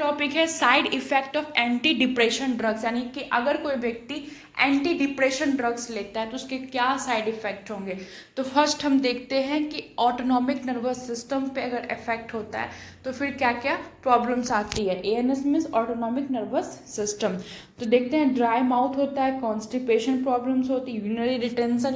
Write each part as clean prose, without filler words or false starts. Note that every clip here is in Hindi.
टॉपिक है side effect of anti depression drugs, यानी कि अगर कोई व्यक्ति एंटी डिप्रेशन ड्रग्स लेता है तो उसके क्या साइड इफेक्ट होंगे। तो फर्स्ट हम देखते हैं कि ऑटोनॉमिक नर्वस सिस्टम पे अगर इफेक्ट होता है तो फिर क्या क्या प्रॉब्लम्स आती है। ANS means autonomic nervous system. तो देखते हैं ड्राई माउथ होता है, कॉन्स्टिपेशन प्रॉब्लम्स होती है, यूरिनरी रिटेंशन।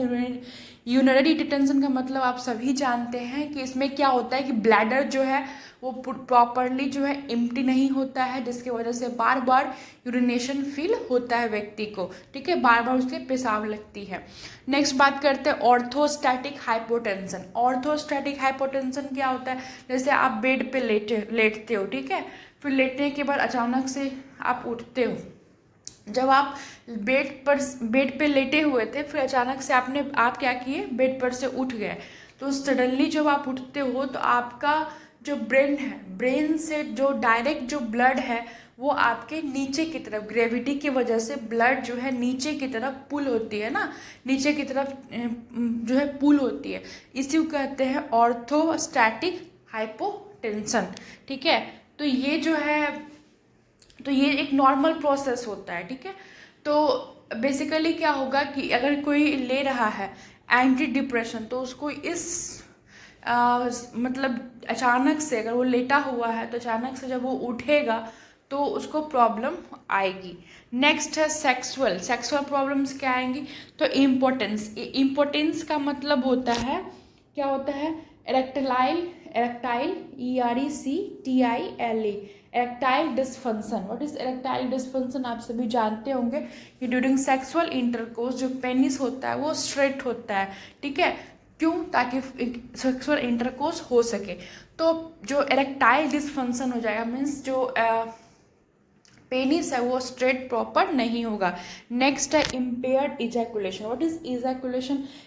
यूरिनरी डिटेंशन का मतलब आप सभी जानते हैं कि इसमें क्या होता है कि ब्लैडर जो है वो प्रॉपरली जो है एम्प्टी नहीं होता है, जिसकी वजह से बार बार यूरिनेशन फील होता है व्यक्ति को, ठीक है, बार बार उसके पेशाब लगती है। नेक्स्ट बात करते हैं ऑर्थोस्टैटिक हाइपोटेंशन। ऑर्थोस्टैटिक हाइपोटेंशन क्या होता है, जैसे आप बेड पे लेटते हो, ठीक है, फिर लेटने के बाद अचानक से आप उठते हो। जब आप बेड पे लेटे हुए थे, फिर अचानक से आप क्या किए, बेड पर से उठ गए, तो सडनली जब आप उठते हो तो आपका जो ब्रेन है, ब्रेन से जो डायरेक्ट जो ब्लड है वो आपके नीचे की तरफ, ग्रेविटी की वजह से ब्लड जो है नीचे की तरफ पुल होती है ना, नीचे की तरफ जो है पुल होती है, इसी को कहते हैं ऑर्थोस्टैटिक हाइपोटेंशन, ठीक है। तो ये जो है, तो ये एक नॉर्मल प्रोसेस होता है, ठीक है। तो बेसिकली क्या होगा कि अगर कोई ले रहा है एंटी डिप्रेशन तो उसको इस मतलब अचानक से अगर वो लेटा हुआ है तो अचानक से जब वो उठेगा तो उसको प्रॉब्लम आएगी। नेक्स्ट है सेक्सुअल प्रॉब्लम्स क्या आएंगी, तो इम्पोर्टेंस का मतलब होता है, क्या होता है, erectile erectile dysfunction. What is erectile dysfunction, आप सभी जानते होंगे कि ड्यूरिंग सेक्सुअल इंटरकोर्स जो पेनिस होता है वो स्ट्रेट होता है, ठीक है, क्यों, ताकि सेक्सुअल इंटरकोर्स हो सके। तो जो इरेक्टाइल डिस्फंक्शन हो जाएगा मीन्स जो पेनिस है वो स्ट्रेट प्रॉपर नहीं होगा। नेक्स्ट है impaired ejaculation. What is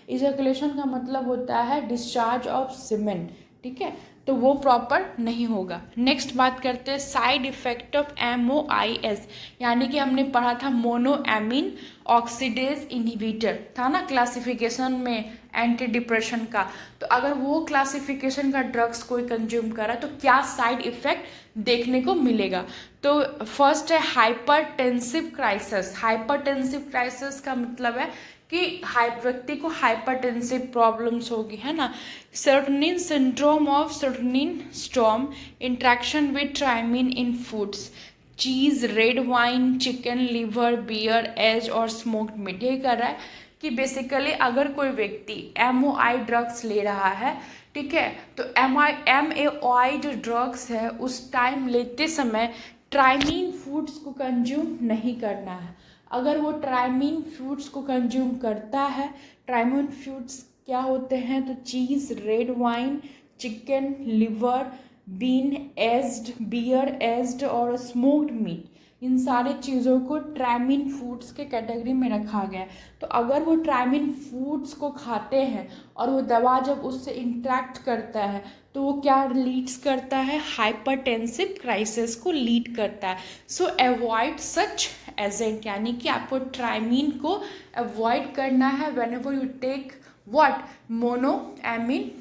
ejaculation का मतलब होता है डिस्चार्ज ऑफ सीमेन, ठीक है, तो वो प्रॉपर नहीं होगा। नेक्स्ट बात करते हैं साइड इफेक्ट ऑफ MOIS, यानी कि हमने पढ़ा था मोनोएमिन ऑक्सीडेज इनहिबिटर था ना क्लासिफिकेशन में एंटी डिप्रेशन का। तो अगर वो क्लासिफिकेशन का ड्रग्स कोई कंज्यूम करा तो क्या साइड इफेक्ट देखने को मिलेगा। तो फर्स्ट है हाइपरटेंसिव क्राइसिस का मतलब है कि व्यक्ति को हाइपरटेंसिव प्रॉब्लम्स होगी, है ना। Serotonin syndrome of serotonin storm, interaction with tyramine in foods, cheese, red wine, chicken, liver, beer, age or smoked meat. यही कर रहा है कि बेसिकली अगर कोई व्यक्ति MOI ड्रग्स ले रहा है, ठीक है, तो MOI जो ड्रग्स है उस टाइम लेते समय ट्राइमीन फूड्स को कंज्यूम नहीं करना है। अगर वो ट्राइमीन फूड्स को कंज्यूम करता है, ट्राइमीन फूड्स क्या होते हैं, तो cheese, red wine, chicken, liver, bean, aged, beer, aged or smoked meat, इन सारी चीज़ों को ट्राइमीन फूड्स के कैटेगरी में रखा गया है। तो अगर वो ट्राइमीन फूड्स को खाते हैं और वो दवा जब उससे इंटरेक्ट करता है तो वो क्या लीड्स करता है, हाइपरटेंसिव क्राइसिस को लीड करता है। सो अवॉइड सच एजेंट, यानी कि आपको ट्राइमीन को अवॉइड करना है whenever you take what, monoamine,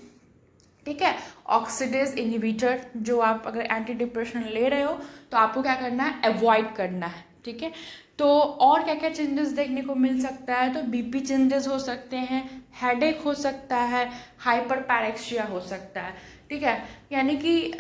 ठीक है, ऑक्सीडेज इनहिबिटर। जो आप अगर एंटी डिप्रेशन ले रहे हो तो आपको क्या करना है, अवॉइड करना है, ठीक है। तो और क्या क्या चेंजेस देखने को मिल सकता है, तो BP चेंजेस हो सकते हैं, हेडेक हो सकता है, हाइपर पैरेक्सिया हो सकता है, ठीक है। यानी कि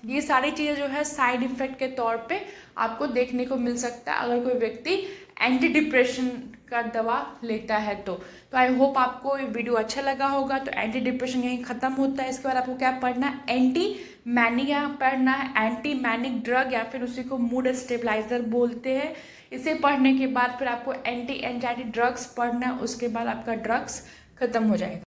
ये सारी चीज़ें जो है साइड इफेक्ट के तौर पे आपको देखने को मिल सकता है अगर कोई व्यक्ति एंटी डिप्रेशन का दवा लेता है तो आई होप आपको ये वीडियो अच्छा लगा होगा। तो एंटी डिप्रेशन यहीं ख़त्म होता है। इसके बाद आपको क्या पढ़ना है, एंटी मैनिया पढ़ना है, एंटी मैनिक ड्रग या फिर उसी को मूड स्टेबलाइजर बोलते हैं। इसे पढ़ने के बाद फिर आपको एंटी एंजाइटी ड्रग्स पढ़ना है, उसके बाद आपका ड्रग्स खत्म हो जाएगा।